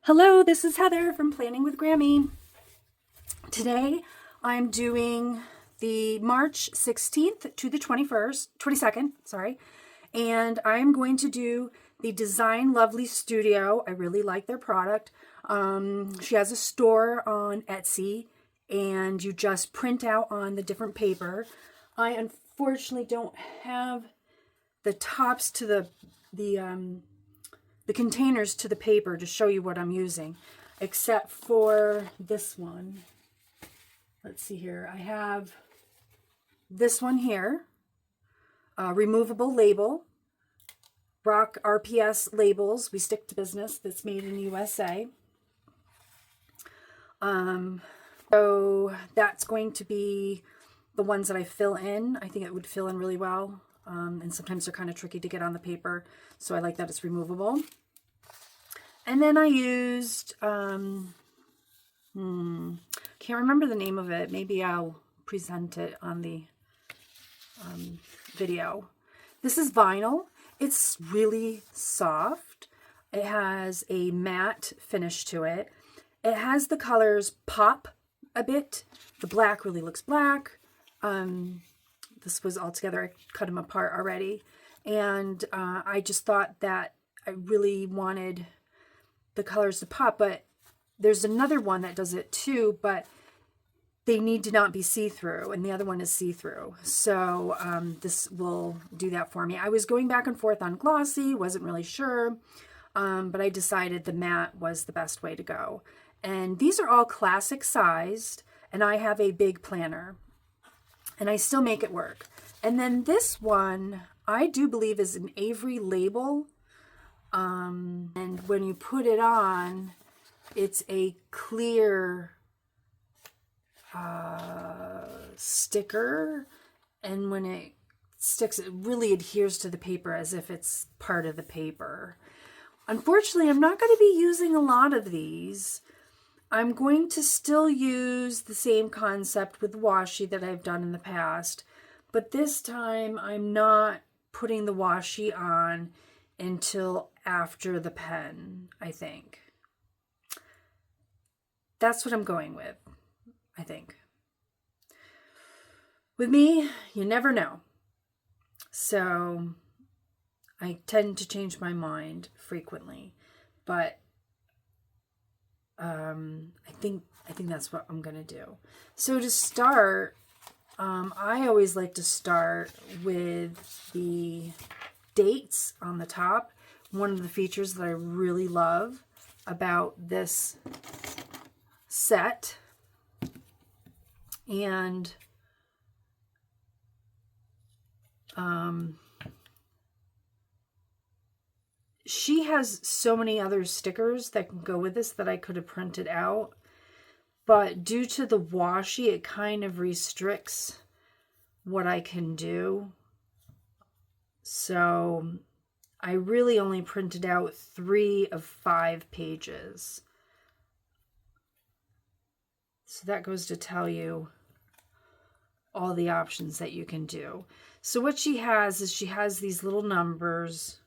Hello, this is Heather from Planning with Grammy. Today I'm doing the March 16th to the 22nd, and I'm going to do the DesignLovelyStudio. I really like their product. She has a store on Etsy, and you just print out on the different paper. I unfortunately don't have the tops to the containers to the paper to show you what I'm using, except for this one. Let's see here. I have this one here, removable label, Rock RPS labels. We stick to business. That's made in USA. So that's going to be the ones that I fill in. I think it would fill in really well. And sometimes they're kind of tricky to get on the paper, so I like that it's removable. And then I used, can't remember the name of it. Maybe I'll present it on the video. This is vinyl. It's really soft. It has a matte finish to it. It has the colors pop a bit. The black really looks black. This was all together. I cut them apart already. And I just thought that I really wanted the colors to pop, but there's another one that does it too, but they need to not be see-through, and the other one is see-through. So this will do that for me. I was going back and forth on glossy, wasn't really sure, but I decided the matte was the best way to go. And these are all classic sized, and I have a big planner, and I still make it work. And then this one, I do believe is an Avery label. And when you put it on, it's a clear sticker. And when it sticks, it really adheres to the paper as if it's part of the paper. Unfortunately, I'm not going to be using a lot of these. I'm going to still use the same concept with washi that I've done in the past, but this time I'm not putting the washi on until after the pen, I think. That's what I'm going with, I think. With me, you never know. So I tend to change my mind frequently, but I think that's what I'm gonna do. So to start, I always like to start with the dates on the top. One of the features that I really love about this set, and she has so many other stickers that can go with this that I could have printed out, but due to the washi, it kind of restricts what I can do. So I really only printed out 3 of 5 pages. So that goes to tell you all the options that you can do. So what she has is she has these little numbers.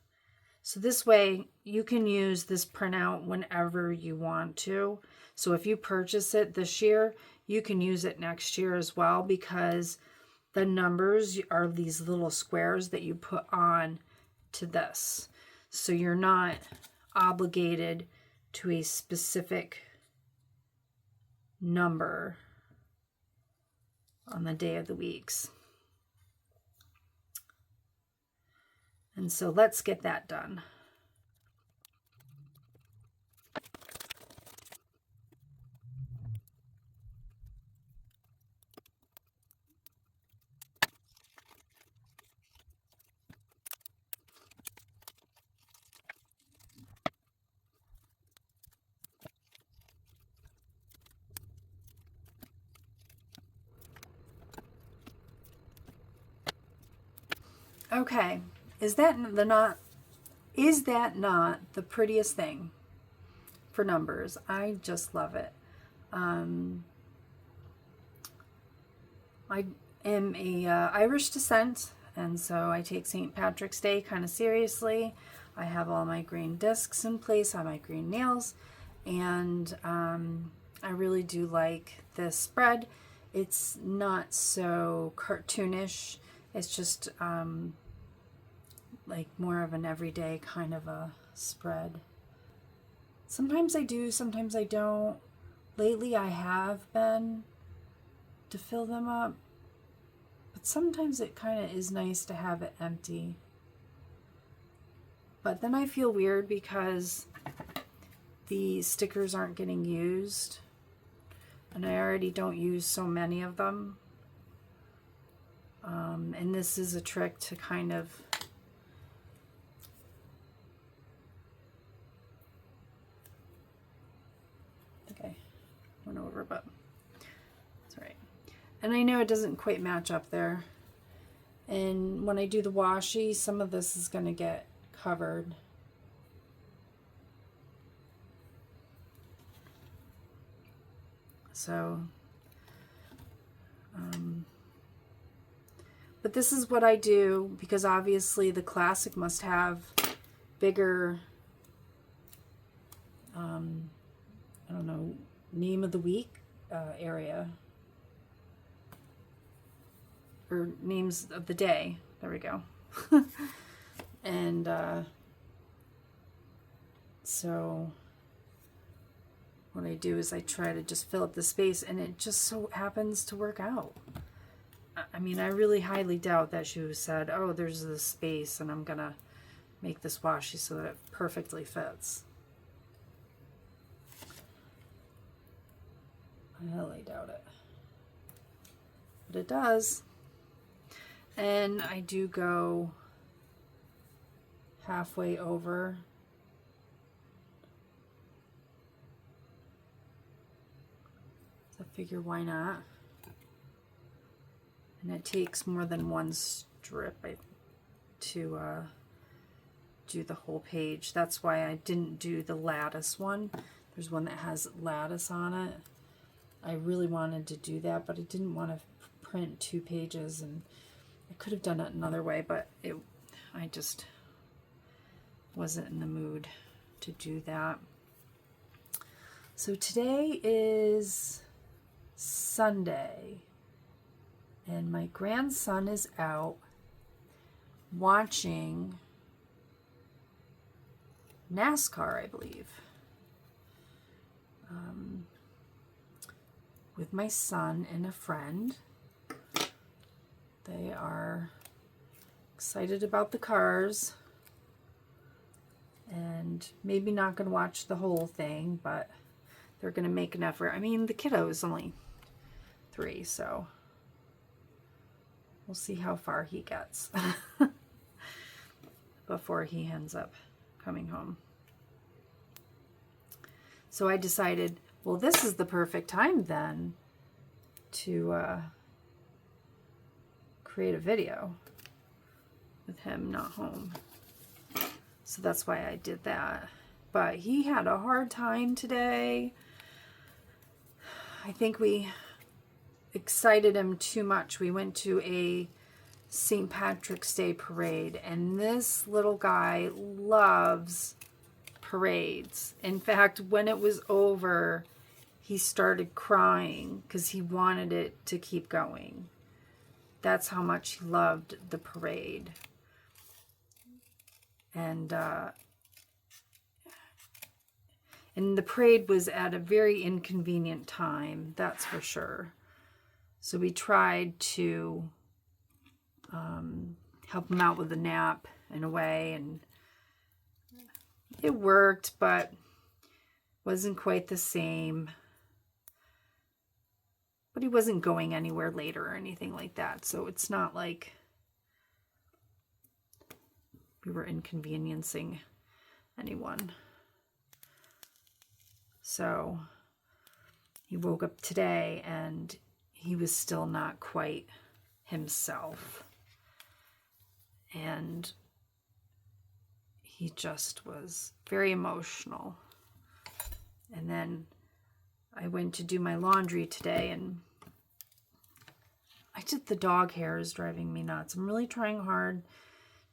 So this way you can use this printout whenever you want to. So if you purchase it this year, you can use it next year as well, because the numbers are these little squares that you put on to this. So you're not obligated to a specific number on the day of the weeks. And so let's get that done. Okay, is that not the prettiest thing for numbers? I just love it. I am a Irish descent, and so I take St. Patrick's Day kind of seriously. I have all my green discs in place, all my green nails, And I really do like this spread. It's not so cartoonish. It's just like more of an everyday kind of a spread. Sometimes I do, sometimes I don't. Lately I have been to fill them up, but sometimes it kind of is nice to have it empty. But then I feel weird because the stickers aren't getting used, and I already don't use so many of them. And this is a trick to kind of went over, but it's all right. And I know it doesn't quite match up there. And when I do the washi, some of this is going to get covered. So, but this is what I do because obviously the classic must have bigger, I don't know, name of the week area, or names of the day. There we go. And so what I do is I try to just fill up the space, and it just so happens to work out. I mean, I really highly doubt that she said, oh, there's this space and I'm gonna make this washi so that it perfectly fits. I highly doubt it, but it does. And I do go halfway over. So I figure, why not? And it takes more than one strip to do the whole page. That's why I didn't do the lattice one. There's one that has lattice on it. I really wanted to do that, but I didn't want to print 2 pages, and I could have done it another way, but I just wasn't in the mood to do that. So today is Sunday, and my grandson is out watching NASCAR, I believe, with my son and a friend. They are excited about the cars, and maybe not going to watch the whole thing, but they're going to make an effort. I mean, the kiddo is only 3, so we'll see how far he gets before he ends up coming home. So I decided, well, this is the perfect time then to create a video with him not home. So that's why I did that. But he had a hard time today. I think we excited him too much. We went to a St. Patrick's Day parade, and this little guy loves parades. In fact, when it was over, he started crying because he wanted it to keep going. That's how much he loved the parade. And the parade was at a very inconvenient time, that's for sure. So we tried to help him out with a nap in a way, and it worked, but wasn't quite the same. But he wasn't going anywhere later or anything like that, so it's not like we were inconveniencing anyone. So he woke up today and he was still not quite himself. And he just was very emotional. And then I went to do my laundry today, and the dog hair is driving me nuts. I'm really trying hard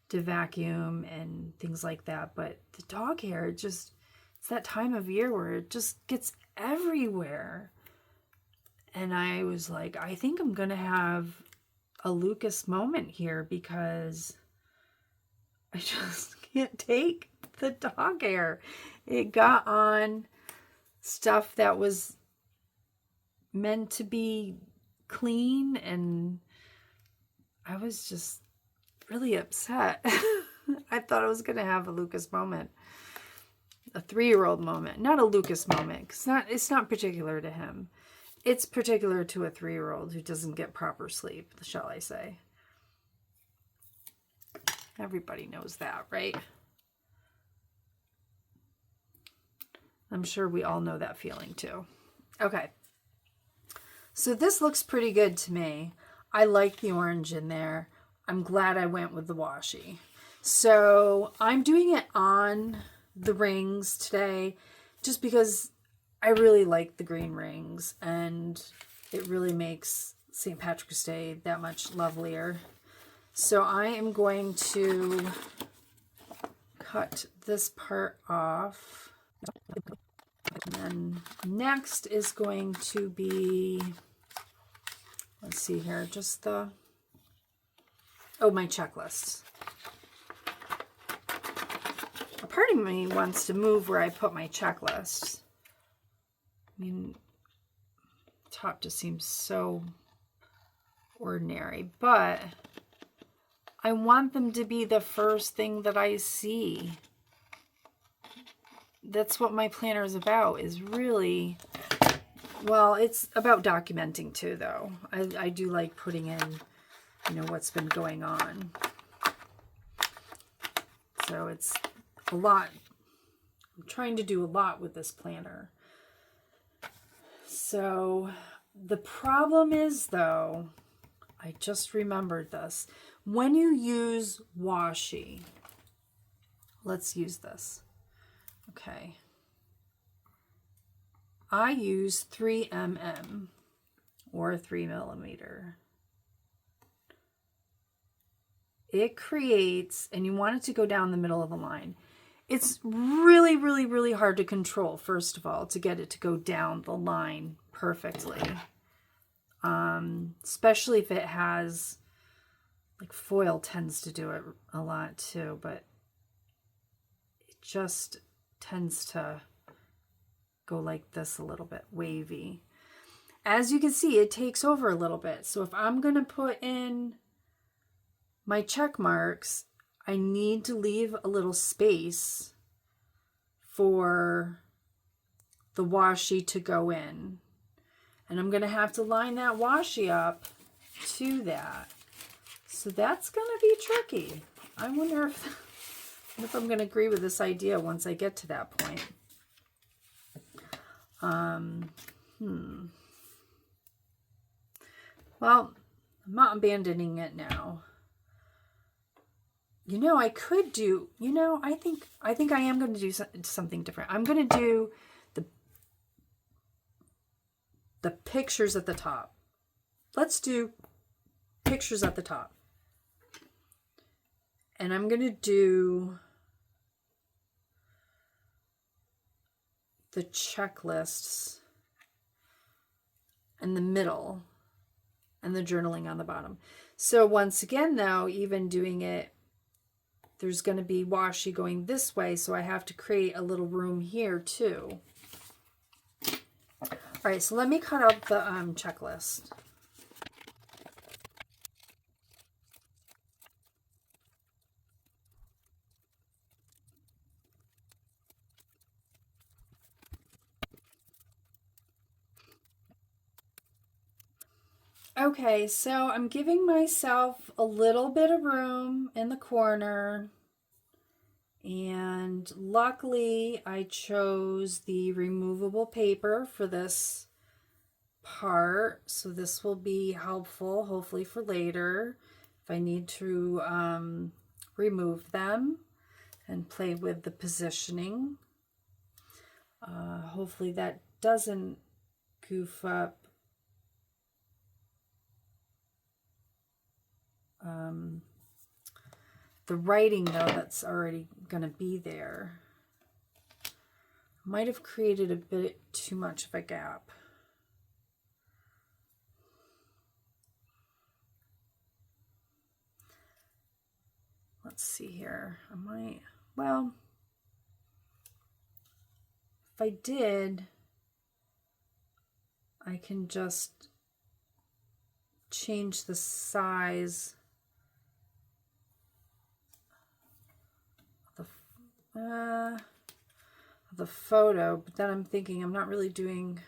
to vacuum and things like that, but the dog hair just It's that time of year where it just gets everywhere. And I was like, I think I'm going to have a Lucas moment here because I just can't take the dog hair. It got on stuff that was meant to be clean, and I was just really upset. I thought I was going to have a Lucas moment, a 3-year-old moment, not a Lucas moment, because it's not particular to him. It's particular to a 3-year-old who doesn't get proper sleep, shall I say. Everybody knows that, right? I'm sure we all know that feeling too. Okay. So this looks pretty good to me. I like the orange in there. I'm glad I went with the washi. So I'm doing it on the rings today just because I really like the green rings and it really makes St. Patrick's Day that much lovelier. So I am going to cut this part off. And then next is going to be, let's see here, just my checklist. A part of me wants to move where I put my checklists. I mean, top just seems so ordinary, but I want them to be the first thing that I see. That's what my planner is about, is really, well, it's about documenting too, though. I do like putting in, what's been going on. So it's a lot. I'm trying to do a lot with this planner. So the problem is, though, I just remembered this. When you use washi, let's use this. Okay. I use 3mm or 3mm. It creates, and you want it to go down the middle of the line. It's really, really, really hard to control, first of all, to get it to go down the line perfectly. Especially if it has, like, foil tends to do it a lot too, but it just tends to go like this a little bit wavy. As you can see, it takes over a little bit. So if I'm going to put in my check marks, I need to leave a little space for the washi to go in. And I'm going to have to line that washi up to that. So that's going to be tricky. I wonder if I'm going to agree with this idea once I get to that point. Well, I'm not abandoning it now. I could do, I think I am going to do something different. I'm going to do the pictures at the top. Let's do pictures at the top. And I'm going to do the checklists in the middle and the journaling on the bottom. So once again, though, even doing it, there's going to be washi going this way, so I have to create a little room here too. All right, so let me cut out the checklist. Okay, so I'm giving myself a little bit of room in the corner, and luckily I chose the removable paper for this part, so this will be helpful, hopefully for later, if I need to remove them and play with the positioning. Hopefully that doesn't goof up the writing, though, that's already going to be there. Might have created a bit too much of a gap. Let's see here. Well, if I did, I can just change the size of the photo, but then I'm thinking I'm not really doing,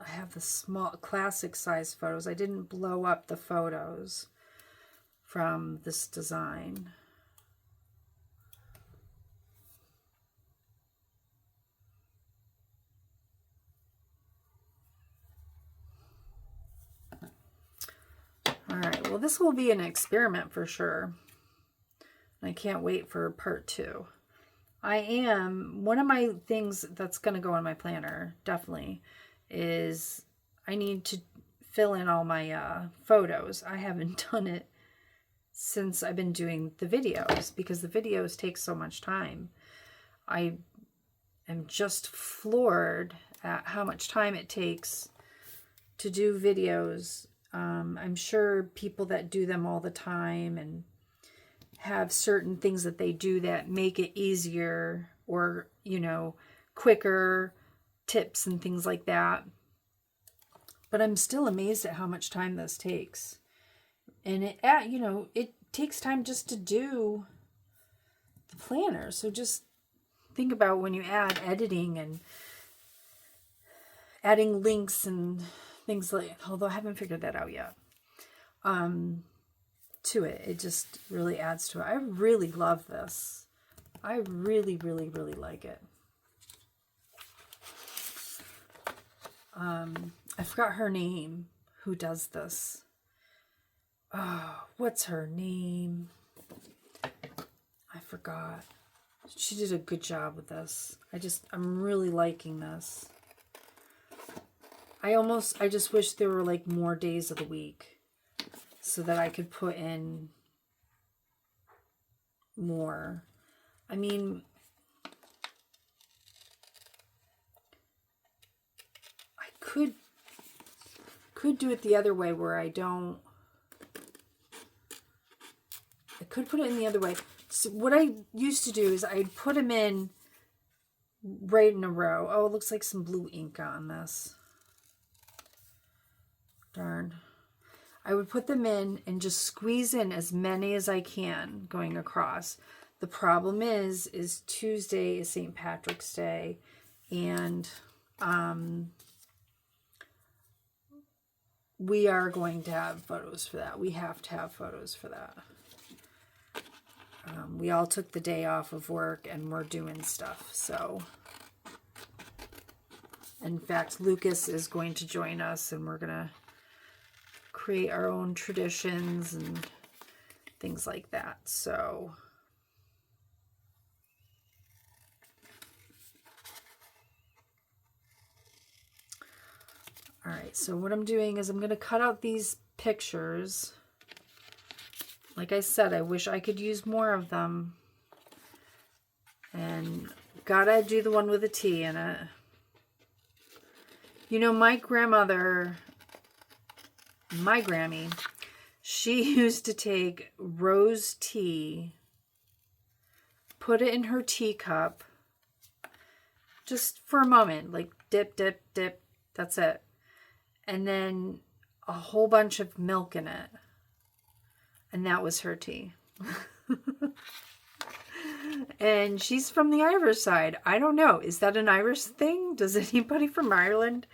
I have the small classic size photos. I didn't blow up the photos from this design. All right, well, this will be an experiment for sure. I can't wait for part 2. One of my things that's going to go on my planner, definitely, is I need to fill in all my photos. I haven't done it since I've been doing the videos because the videos take so much time. I am just floored at how much time it takes to do videos. I'm sure people that do them all the time and have certain things that they do that make it easier or, you know, quicker tips and things like that. But I'm still amazed at how much time this takes. And it takes time just to do the planner. So just think about when you add editing and adding links and things like, although I haven't figured that out yet, to it. It just really adds to it. I really love this. I really, really, really like it. I forgot her name, who does this. Oh, what's her name? I forgot. She did a good job with this. I'm really liking this. I just wish there were like more days of the week so that I could put in more. I mean, I could do it the other way where I could put it in the other way. So what I used to do is I'd put them in right in a row. Oh, it looks like some blue ink on this. Darn. I would put them in and just squeeze in as many as I can going across. The problem is Tuesday is St. Patrick's Day, and we are going to have photos for that. We have to have photos for that. We all took the day off of work and we're doing stuff. So, in fact, Lucas is going to join us and we're going to create our own traditions and things like that. So, all right, so what I'm doing is I'm going to cut out these pictures. Like I said, I wish I could use more of them. And gotta do the one with a T in it. You know, my grandmother, my Grammy, she used to take rose tea, put it in her teacup, just for a moment, like dip, dip, dip, that's it. And then a whole bunch of milk in it. And that was her tea. And she's from the Irish side. I don't know. Is that an Irish thing? Does anybody from Ireland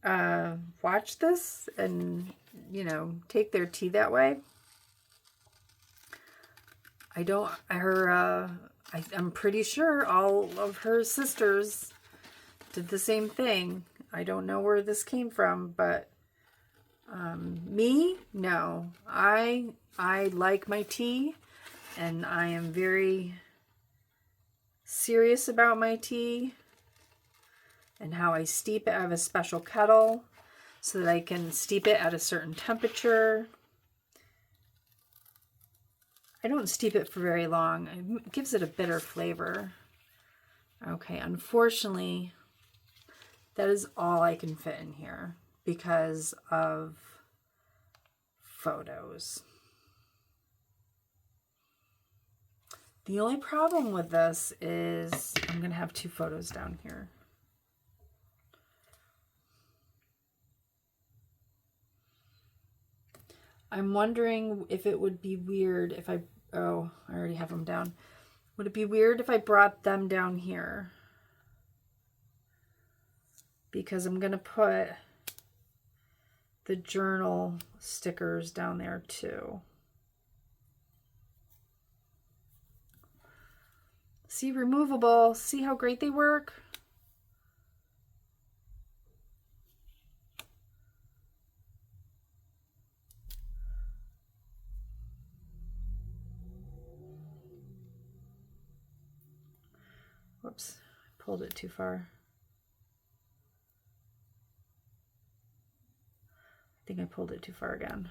watch this and, you know, take their tea that way? I'm pretty sure all of her sisters did the same thing. I don't know where this came from, but me, no. I like my tea, and I am very serious about my tea and how I steep it. I have a special kettle so that I can steep it at a certain temperature. I don't steep it for very long. It gives it a bitter flavor. Okay, unfortunately, that is all I can fit in here because of photos. The only problem with this is I'm going to have 2 photos down here. I'm wondering if it would be weird if I already have them down. Would it be weird if I brought them down here? Because I'm going to put the journal stickers down there too. See, removable. See how great they work? Whoops, I pulled it too far. I think I pulled it too far again.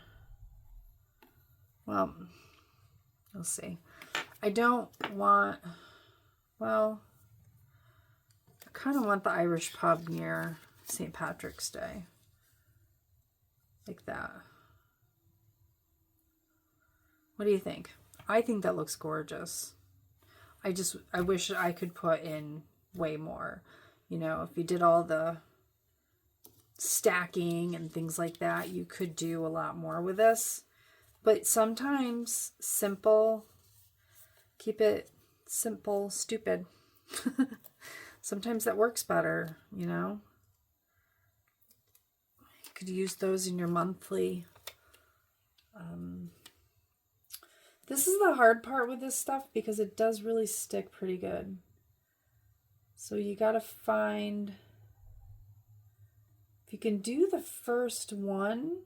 Well, we'll see. I don't want, well, I kind of want the Irish pub near St. Patrick's Day. Like that. What do you think? I think that looks gorgeous. I wish I could put in way more. You know, if you did all the stacking and things like that, you could do a lot more with this. But sometimes simple, keep it simple, stupid. Sometimes that works better, you know. You could use those in your monthly. This is the hard part with this stuff because it does really stick pretty good. So you got to find, if you can do the first one,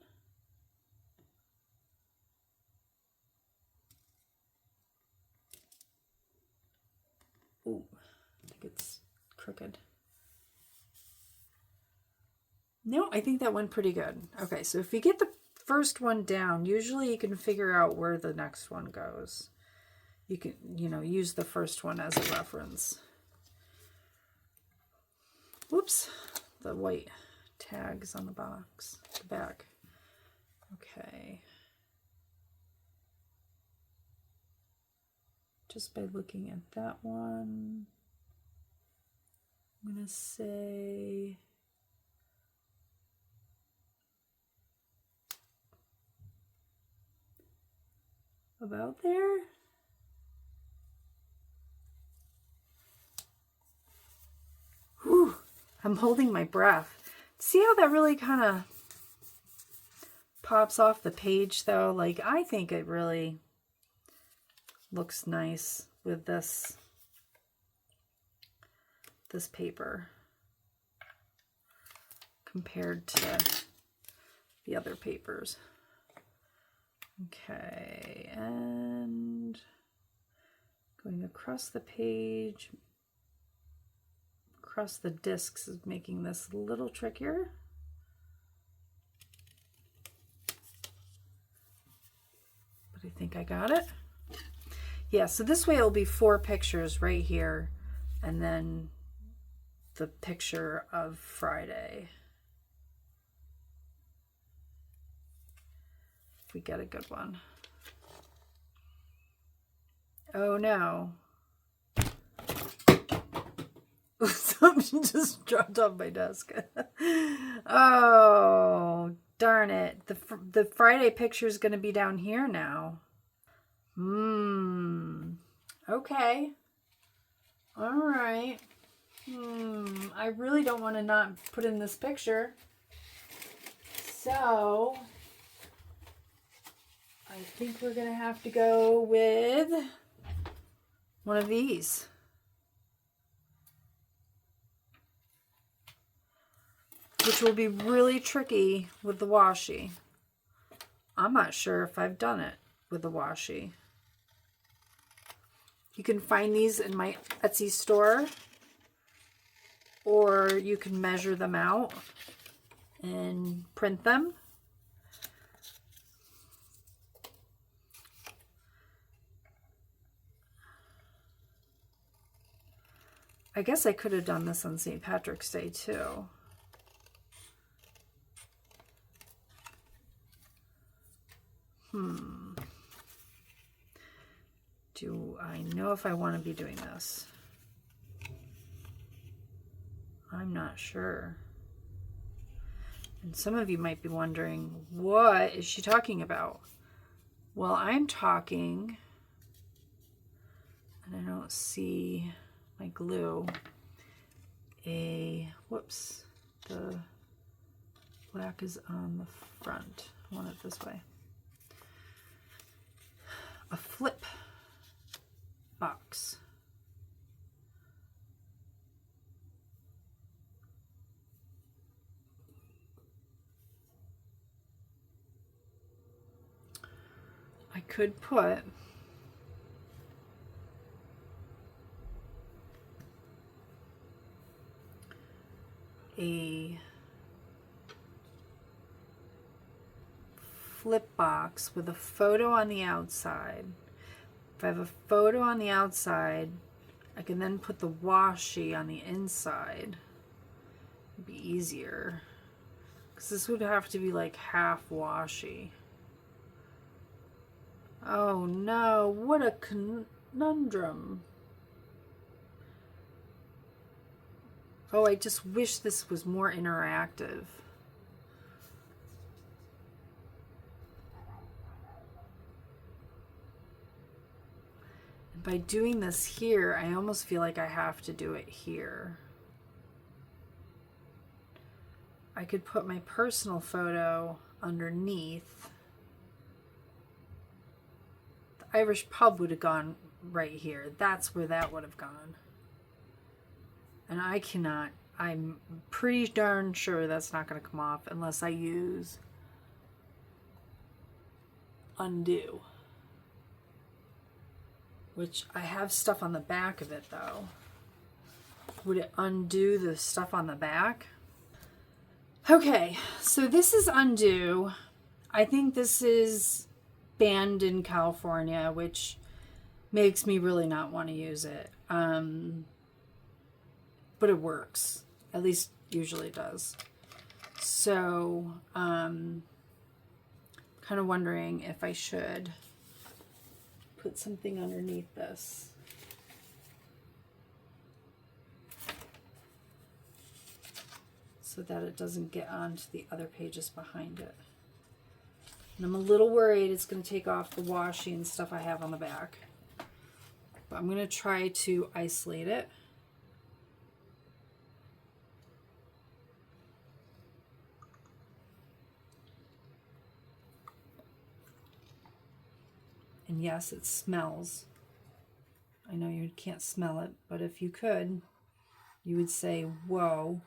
ooh, I think it's crooked. No, I think that went pretty good. Okay, so if you get the first one down, usually you can figure out where the next one goes. You can, you know, use the first one as a reference. Whoops, the white tags on the box, the back. Okay. Just by looking at that one, I'm going to say about there. Whew, I'm holding my breath. See how that really kind of pops off the page though? Like, I think it really looks nice with this paper compared to the other papers. Okay, and going across the page, across the discs is making this a little trickier. But I think I got it. Yeah, so this way it'll be 4 pictures right here, and then the picture of Friday. If we get a good one. Oh no. Something just dropped off my desk. Oh, darn it. The Friday picture is going to be down here now. Okay. All right. I really don't want to not put in this picture. So, I think we're going to have to go with one of these. Which will be really tricky with the washi. I'm not sure if I've done it with the washi. You can find these in my Etsy store, or you can measure them out and print them. I guess I could have done this on St. Patrick's Day too. Do I know if I want to be doing this? I'm not sure. And some of you might be wondering, what is she talking about? Well, I'm talking, and I don't see my glue, whoops, the black is on the front. I want it this way. A flip box. I could put a flip box with a photo on the outside. If I have a photo on the outside, I can then put the washi on the inside. It'd be easier, because this would have to be like half washi. Oh no, what a conundrum. Oh, I just wish this was more interactive. And by doing this here, I almost feel like I have to do it here. I could put my personal photo underneath. The Irish pub would have gone right here. That's where that would have gone. And I cannot, I'm pretty darn sure that's not going to come off unless I use undo. Which I have stuff on the back of it though. Would it undo the stuff on the back? Okay, so this is undo. I think this is banned in California, which makes me really not want to use it. But it works. At least usually it does. So, kind of wondering if I should put something underneath this. So that it doesn't get onto the other pages behind it. And I'm a little worried it's going to take off the washi and stuff I have on the back. But I'm going to try to isolate it. And yes, it smells. I know you can't smell it, but if you could, you would say, whoa,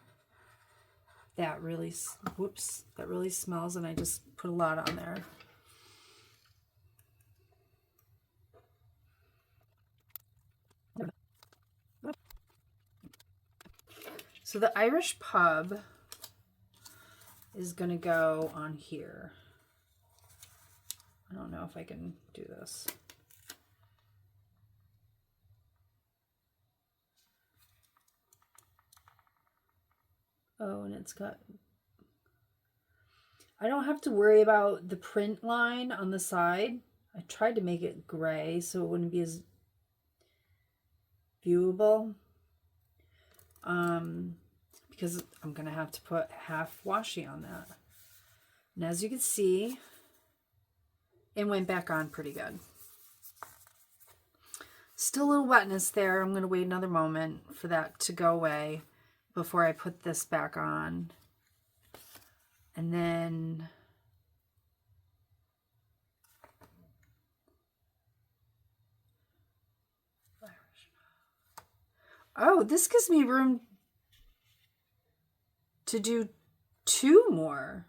that really, whoops, that really smells, and I just put a lot on there. So the Irish pub is going to go on here. I don't know if I can do this. Oh, and it's got... I don't have to worry about the print line on the side. I tried to make it gray so it wouldn't be as viewable. Because I'm going to have to put half washi on that. And as you can see, it went back on pretty good. Still a little wetness there. I'm going to wait another moment for that to go away before I put this back on. And then oh, this gives me room to do 2 more.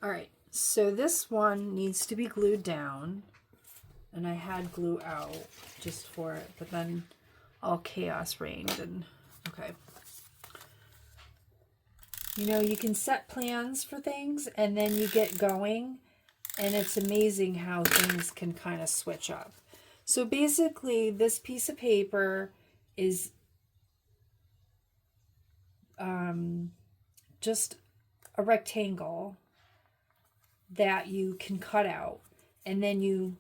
All right, so this one needs to be glued down, and I had glue out just for it, but then all chaos reigned, and okay. You know, you can set plans for things and then you get going, and it's amazing how things can kind of switch up. So basically this piece of paper is just a rectangle that you can cut out, and then you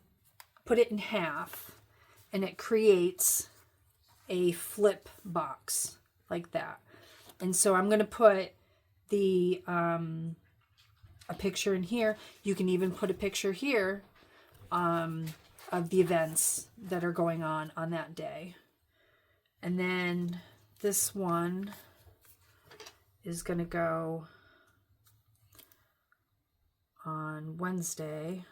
put it in half and it creates a flip box like that. And so I'm going to put the a picture in here. You can even put a picture here of the events that are going on that day. And then this one is going to go on Wednesday.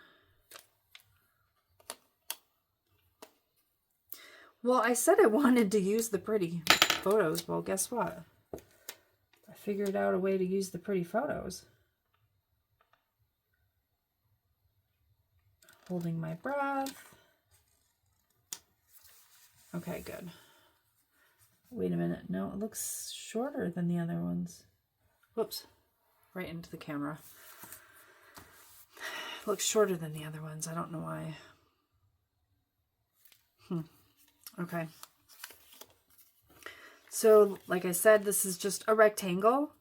Well, I said I wanted to use the pretty photos. Well, guess what? I figured out a way to use the pretty photos. Holding my breath. Okay, good. Wait a minute. No, it looks shorter than the other ones. Whoops. Right into the camera. It looks shorter than the other ones. I don't know why. Okay. So, like I said, this is just a rectangle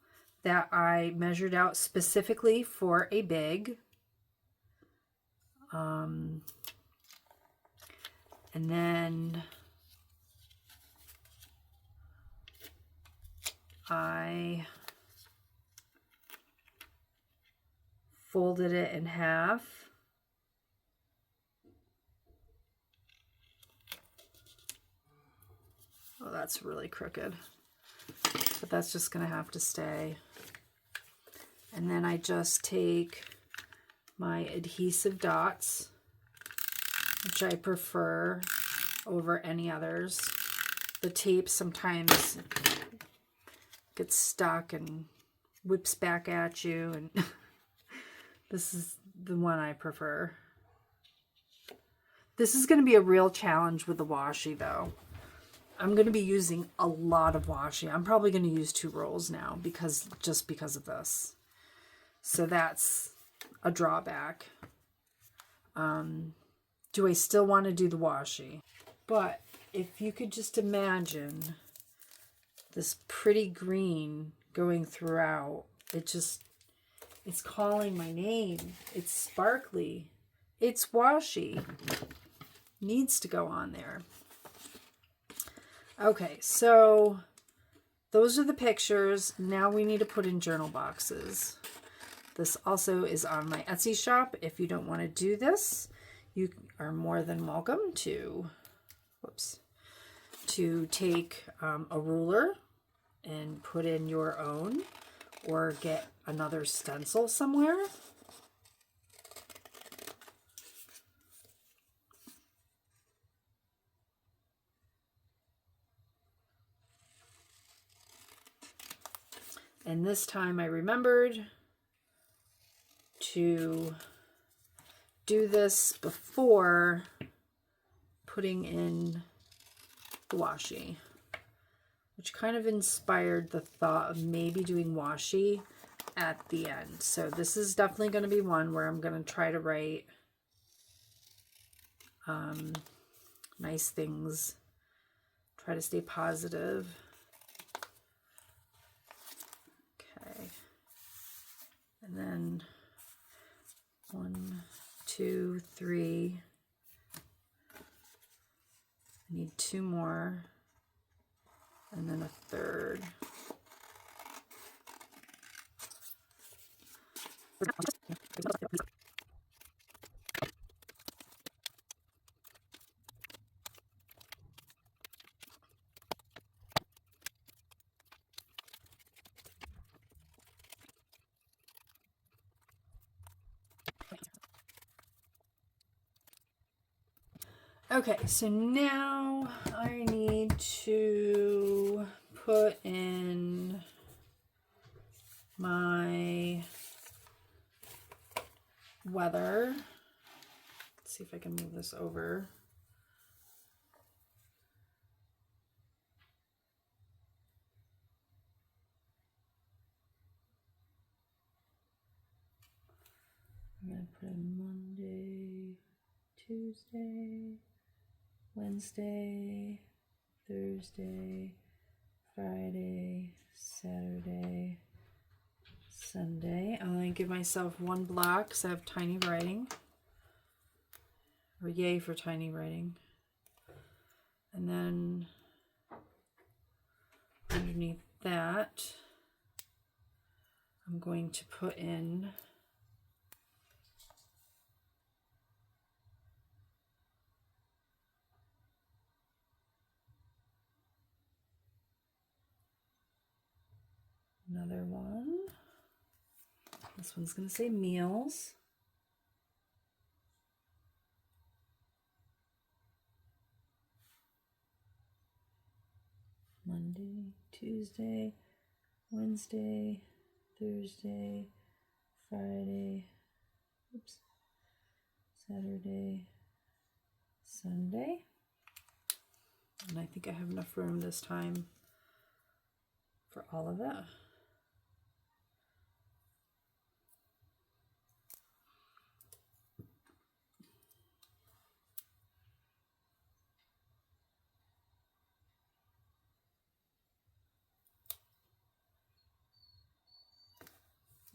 that I measured out specifically for a big. And then I folded it in half. Oh, that's really crooked, but that's just going to have to stay. And then I just take my adhesive dots, which I prefer over any others. The tape sometimes gets stuck and whips back at you, and this is the one I prefer. This is going to be a real challenge with the washi though. I'm going to be using a lot of washi. I'm probably going to use 2 rolls now just because of this. So that's a drawback. Do I still want to do the washi? But if you could just imagine this pretty green going throughout, it's calling my name. It's sparkly. It's washi. Needs to go on there. Okay, so those are the pictures. Now we need to put in journal boxes. This also is on my Etsy shop. If you don't want to do this, you are more than welcome to, to take a ruler and put in your own, or get another stencil somewhere. And this time I remembered to do this before putting in the washi, which kind of inspired the thought of maybe doing washi at the end. So this is definitely going to be one where I'm going to try to write nice things, try to stay positive. Okay. And then 1, 2, 3. I need 2 more. And then a third. Okay, so now I need to put in my weather. Let's see if I can move this over. I'm going to put in Monday, Tuesday, Wednesday, Thursday, Friday, Saturday, Sunday. I only give myself one block because I have tiny writing. Or yay for tiny writing. And then underneath that, I'm going to put in another one. This one's going to say meals. Monday, Tuesday, Wednesday, Thursday, Friday, oops, Saturday, Sunday. And I think I have enough room this time for all of that.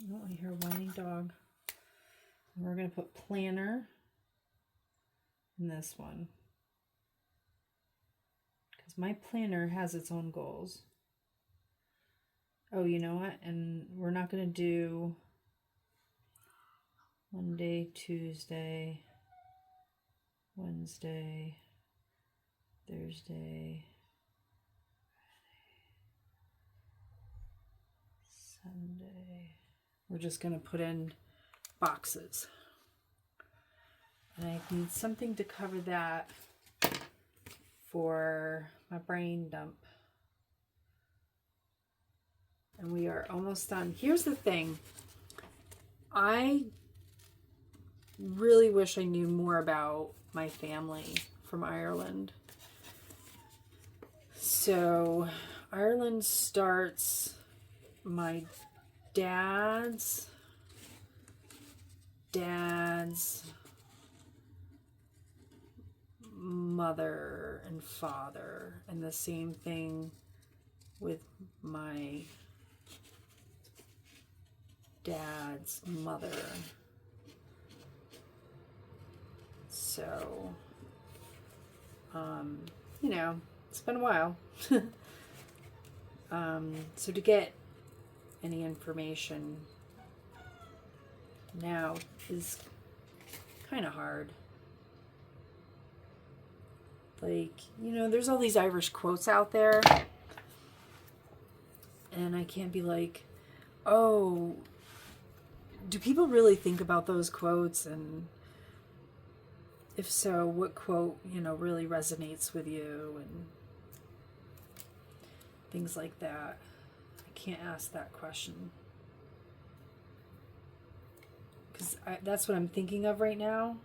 Oh, I hear a whining dog. And we're going to put planner in this one, because my planner has its own goals. Oh, you know what? And we're not going to do Monday, Tuesday, Wednesday, Thursday, Sunday. We're just going to put in boxes. And I need something to cover that for my brain dump. And we are almost done. Here's the thing. I really wish I knew more about my family from Ireland. So Ireland starts my dad's mother and father, and the same thing with my dad's mother. So, you know, it's been a while. So to get any information now is kind of hard. Like, you know, there's all these Irish quotes out there, and I can't be like, oh, do people really think about those quotes? And if so, what quote, you know, really resonates with you, and things like that. I can't ask that question, because that's what I'm thinking of right now.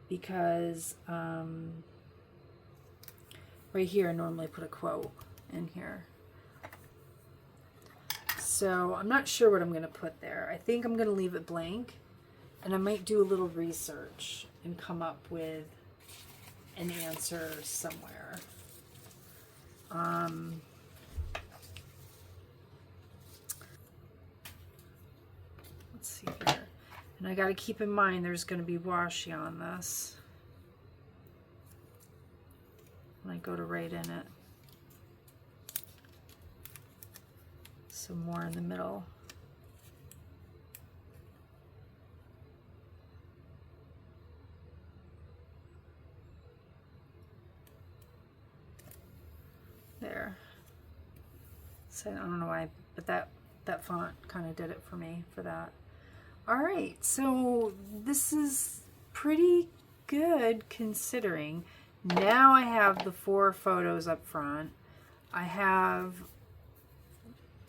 Because right here, I normally put a quote in here. So I'm not sure what I'm going to put there. I think I'm going to leave it blank, and I might do a little research and come up with an answer somewhere. Let's see here. And I got to keep in mind there's going to be washi on this when I go to write in it. So more in the middle. There. So I don't know why, but that font kind of did it for me for that. All right, so this is pretty good considering. Now I have the 4 photos up front. I have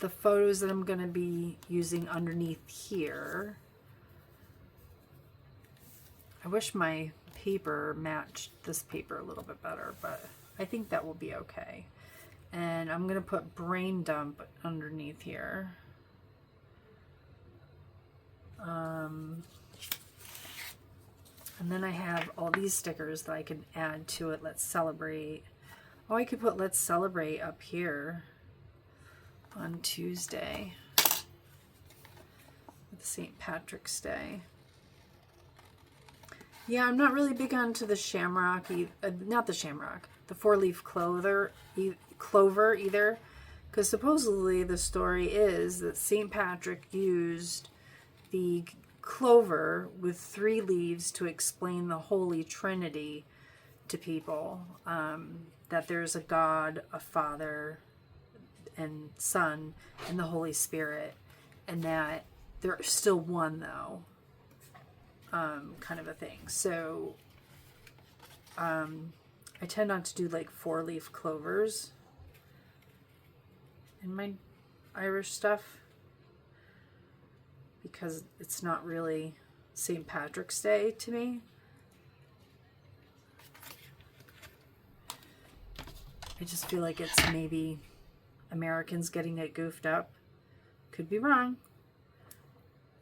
the photos that I'm going to be using underneath here. I wish my paper matched this paper a little bit better, but I think that will be okay. And I'm going to put brain dump underneath here. And then I have all these stickers that I can add to it. Let's celebrate. Oh, I could put let's celebrate up here on Tuesday with St. Patrick's Day. Yeah, I'm not really big onto the shamrock, not the shamrock, the four-leaf clover either, because supposedly the story is that St. Patrick used the clover with 3 leaves to explain the Holy Trinity to people, that there's a God, a Father, and Son, and the Holy Spirit, and that they're still one though, kind of a thing. So I tend not to do like 4-leaf clovers in my Irish stuff because it's not really St. Patrick's Day to me. I just feel like it's maybe Americans getting it goofed up. Could be wrong.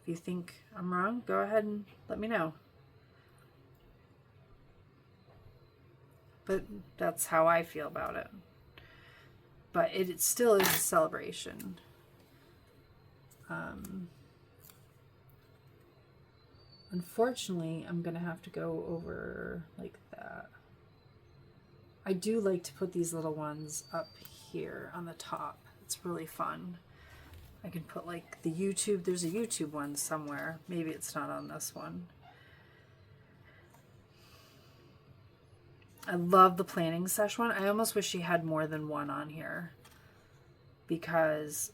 If you think I'm wrong, go ahead and let me know. But that's how I feel about it. But it still is a celebration. Unfortunately, I'm going to have to go over like that. I do like to put these little ones up here on the top. It's really fun. I can put like the YouTube, there's a YouTube one somewhere. Maybe it's not on this one. I love the planning session one. I almost wish she had more than one on here because,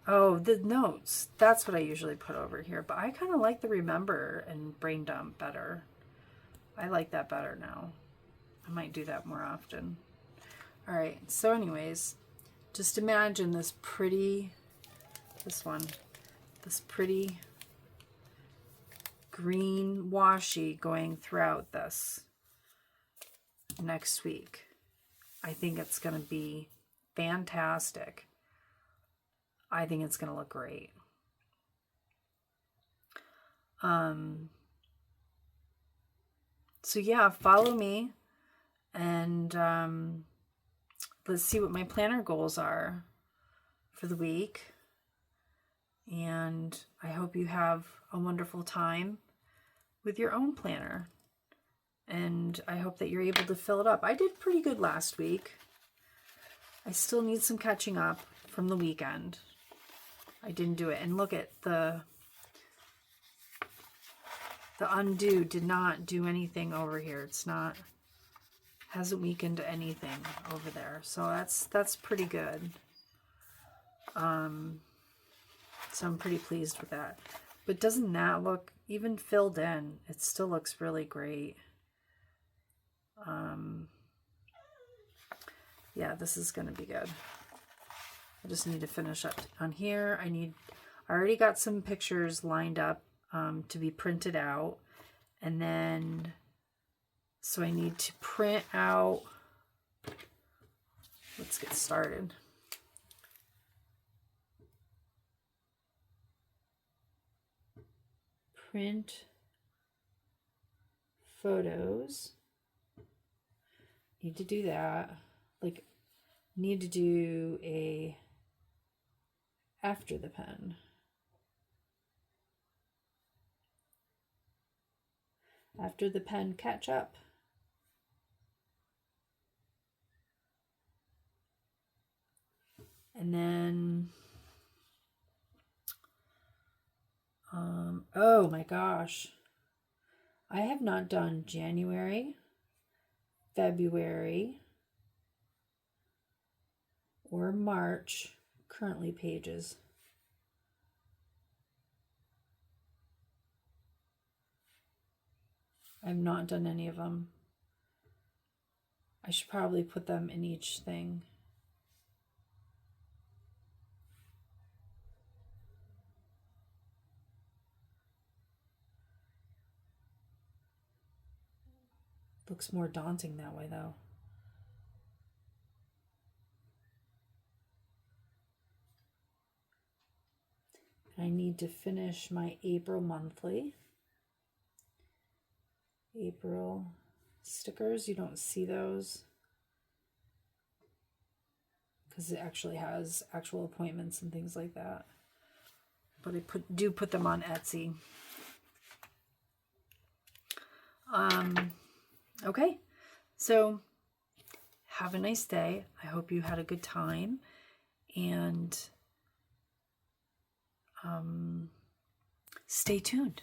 oh, the notes. That's what I usually put over here. But I kind of like the remember and brain dump better. I like that better now. I might do that more often. All right. So anyways, just imagine this pretty, this pretty green washi going throughout this next week. I think it's going to be fantastic. I think it's going to look great. So yeah, follow me and let's see what my planner goals are for the week. And I hope you have a wonderful time with your own planner. And I hope that you're able to fill it up. I did pretty good last week. I still need some catching up from the weekend. I didn't do it. And look at the undo did not do anything over here. It's not, hasn't weakened anything over there. So that's pretty good. So I'm pretty pleased with that. But doesn't that look, even filled in, it still looks really great. Yeah, this is going to be good. I just need to finish up on here. I already got some pictures lined up to be printed out. And then, so I need to print out, let's get started. Print photos. Need to do that. Like, need to do a after the pen. After the pen catch up. And then, oh my gosh. I have not done January, February, or March currently pages. I've not done any of them. I should probably put them in each thing. Looks more daunting that way though. I need to finish my April monthly. April stickers, you don't see those. because it actually has actual appointments and things like that. But I do put them on Etsy. Okay, so have a nice day. I hope you had a good time, and stay tuned.